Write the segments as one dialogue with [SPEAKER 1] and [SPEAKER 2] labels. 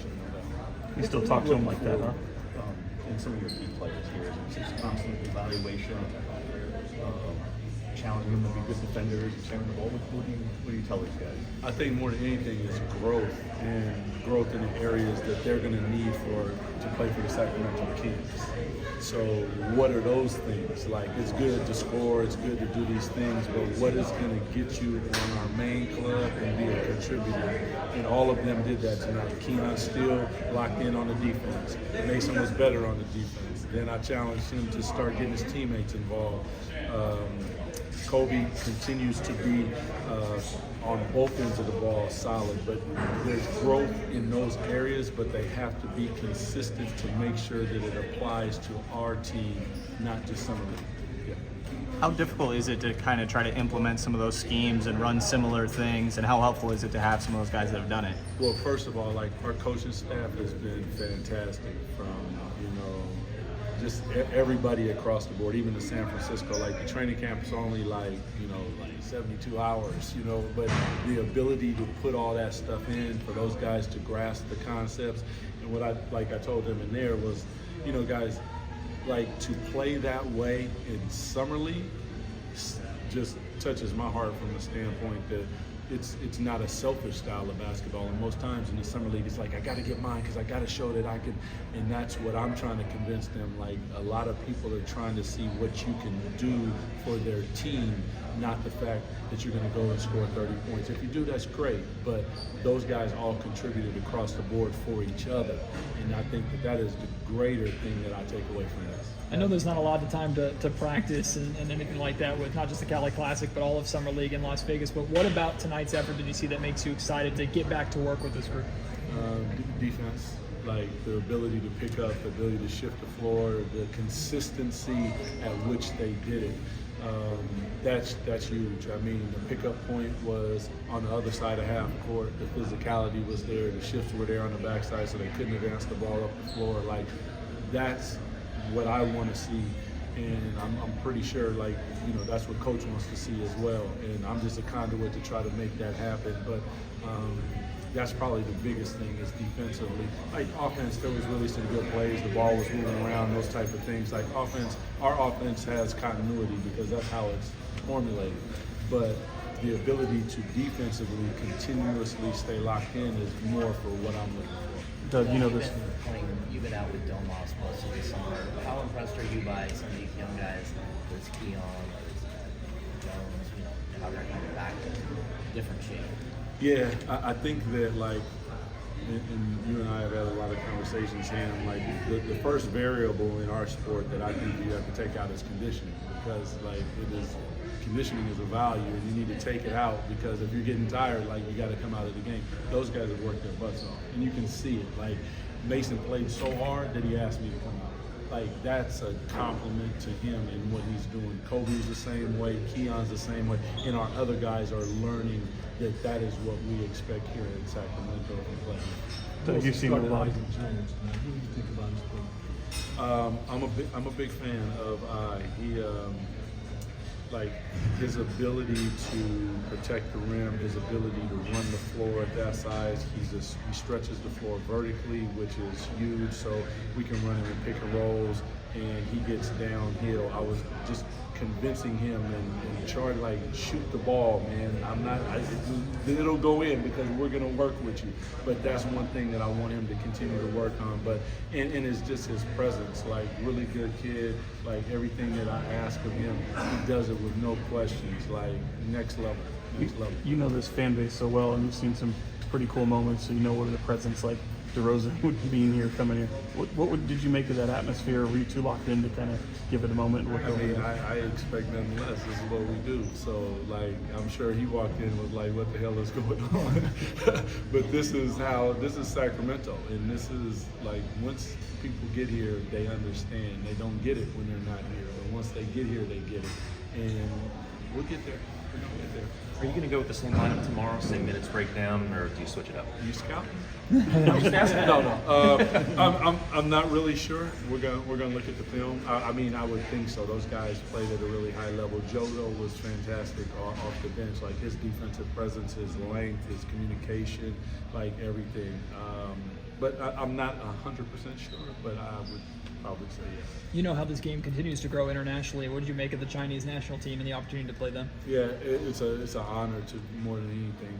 [SPEAKER 1] especially no doubt.
[SPEAKER 2] You still talk to him like that, huh?
[SPEAKER 1] And some of your key players here, it's just constant evaluation, challenging them to be good defenders, and sharing the ball. What do you tell these guys?
[SPEAKER 3] I think more than anything is growth, and growth in the areas that they're going to need to play for the Sacramento Kings. So what are those things? Like, it's good to score, it's good to do these things, but what is going to get you on our main club and be a contributor? And all of them did that tonight. Keon still locked in on the defense. Mason was better on the defense. Then I challenged him to start getting his teammates involved. Colby continues to be on both ends of the ball solid, but there's growth in those areas, but they have to be consistent to make sure that it applies to our team, not just some of them. Yeah.
[SPEAKER 2] How difficult is it to kind of try to implement some of those schemes and run similar things, and how helpful is it to have some of those guys that have done it?
[SPEAKER 3] Well, first of all, like, our coaching staff has been fantastic, from, just everybody across the board, even to San Francisco. Like, the training camp is only like 72 hours, but the ability to put all that stuff in for those guys to grasp the concepts. And what I told them in there was, guys, like, to play that way in summer league just touches my heart from the standpoint that it's not a selfish style of basketball, and most times in the summer league it's like, I got to get mine because I got to show that I can, and that's what I'm trying to convince them. Like, a lot of people are trying to see what you can do for their team, not the fact that you're going to go and score 30 points. If you do, that's great, but those guys all contributed across the board for each other, and I think that is the greater thing that I take away from this.
[SPEAKER 4] I know there's not a lot of time to practice and anything like that with not just the Cali Classic, but all of Summer League in Las Vegas. But what about tonight's effort did you see that makes you excited to get back to work with this group?
[SPEAKER 3] Defense, like the ability to pick up, the ability to shift the floor, the consistency at which they did it. That's huge. I mean, the pickup point was on the other side of half court. The physicality was there. The shifts were there on the backside, so they couldn't advance the ball up the floor. Like, that's what I want to see, and I'm pretty sure, like, that's what Coach wants to see as well. And I'm just a conduit to try to make that happen. But that's probably the biggest thing is defensively. Like, offense, there was really some good plays. The ball was moving around, those type of things. Like, our offense has continuity because that's how it's formulated. But the ability to defensively continuously stay locked in is more for what I'm looking for.
[SPEAKER 2] Doug,
[SPEAKER 5] You've been out with Domas most of the summer. How impressed are you by some of these young guys? There's Keon, there's Jones, how they're coming back in different shape?
[SPEAKER 3] Yeah, I think that, like, and you and I have had a lot of conversations, Sam, like, the first variable in our sport that I think you have to take out is conditioning, because, like, conditioning is a value, and you need to take it out, because if you're getting tired, like, you got to come out of the game. Those guys have worked their butts off, and you can see it. Like, Mason played so hard that he asked me to come out. Like, that's a compliment to him and what he's doing. Kobe's the same way, Keon's the same way, and our other guys are learning that is what we expect here in Sacramento from playing.
[SPEAKER 2] Doug, you've seen a lot.
[SPEAKER 1] What do you think about his play?
[SPEAKER 3] I'm a big fan of he like, his ability to protect the rim, his ability to run the floor at that size. He stretches the floor vertically, which is huge, so we can run him in pick and rolls, and he gets downhill. I was just convincing him and try to, like, shoot the ball, man. It'll go in because we're gonna work with you. But that's one thing that I want him to continue to work on. But and it's just his presence, like, really good kid. Like, everything that I ask of him, he does it with no questions. Like, next level.
[SPEAKER 2] You know this fan base so well, and you've seen some pretty cool moments. So you know what are the presence like. DeRozan would be in here, coming here. What did you make of that atmosphere? Were you too locked in to kind of give it a moment?
[SPEAKER 3] I expect nothing less. This is what we do. So, like, I'm sure he walked in with, like, what the hell is going on? But this is Sacramento, and this is, like, once people get here, they understand. They don't get it when they're not here, but once they get here, they get it. And we'll get there. We're gonna get there.
[SPEAKER 1] Are you going to go with the same lineup tomorrow, same minutes breakdown, or do you switch it up?
[SPEAKER 3] You scouting?
[SPEAKER 1] I'm just asking.
[SPEAKER 3] No. I'm not really sure. We're gonna look at the film. I mean, I would think so. Those guys played at a really high level. Jodo was fantastic off the bench. Like his defensive presence, his length, his communication, like everything. But I'm not 100% sure. But I would probably say yes.
[SPEAKER 4] You know how this game continues to grow internationally. What did you make of the Chinese national team and the opportunity to play them?
[SPEAKER 3] Yeah, it's an honor to more than anything.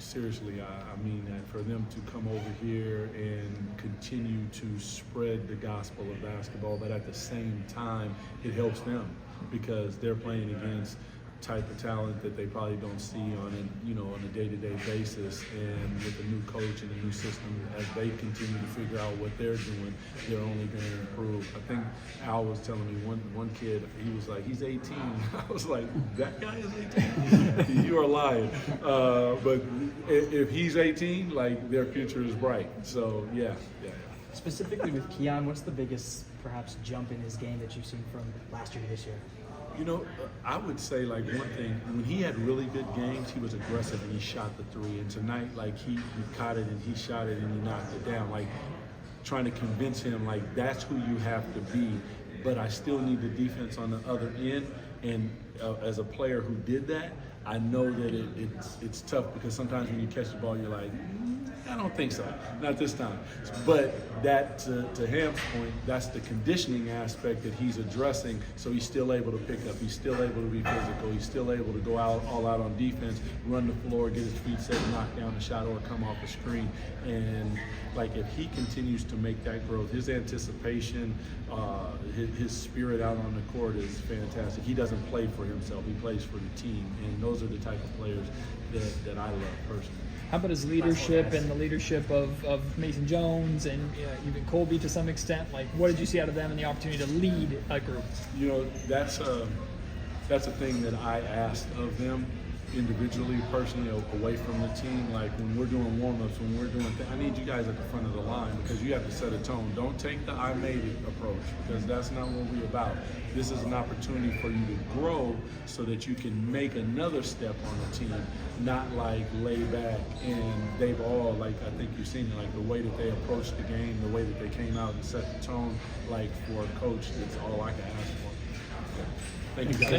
[SPEAKER 3] Seriously, I mean that for them to come over here and continue to spread the gospel of basketball, but at the same time, it helps them because they're playing against type of talent that they probably don't see on a day-to-day basis. And with a new coach and a new system, as they continue to figure out what they're doing, they're only going to improve. I think Al was telling me one kid, he was like, he's 18. I was like, that guy is 18? You are lying. But if he's 18, like their future is bright. So yeah.
[SPEAKER 6] Specifically with Keon, what's the biggest perhaps jump in his game that you've seen from last year to this year?
[SPEAKER 3] You know, I would say like one thing, when he had really good games, he was aggressive and he shot the three. And tonight, like he caught it and he shot it and he knocked it down. Like trying to convince him like that's who you have to be. But I still need the defense on the other end. And as a player who did that, I know that it's tough because sometimes when you catch the ball, you're like, I don't think so, not this time. But that, to Ham's point, that's the conditioning aspect that he's addressing. So he's still able to pick up. He's still able to be physical. He's still able to go all out on defense, run the floor, get his feet set, knock down the shot, or come off the screen. And like if he continues to make that growth, his anticipation, his spirit out on the court is fantastic. He doesn't play for himself. He plays for the team. And those are the type of players that I love personally.
[SPEAKER 4] How about his leadership and the leadership of Mason Jones and even Colby to some extent? Like, what did you see out of them and the opportunity to lead a group?
[SPEAKER 3] You know, that's a thing that I asked of them individually, personally, away from the team. Like when we're doing warm-ups, when we're doing I need you guys at the front of the line because you have to set a tone. Don't take the I made it approach because that's not what we're about. This is an opportunity for you to grow so that you can make another step on the team, not like lay back. And they've all, like I think you've seen it, like the way that they approached the game, the way that they came out and set the tone, like for a coach, that's all I can ask for. Thank you guys.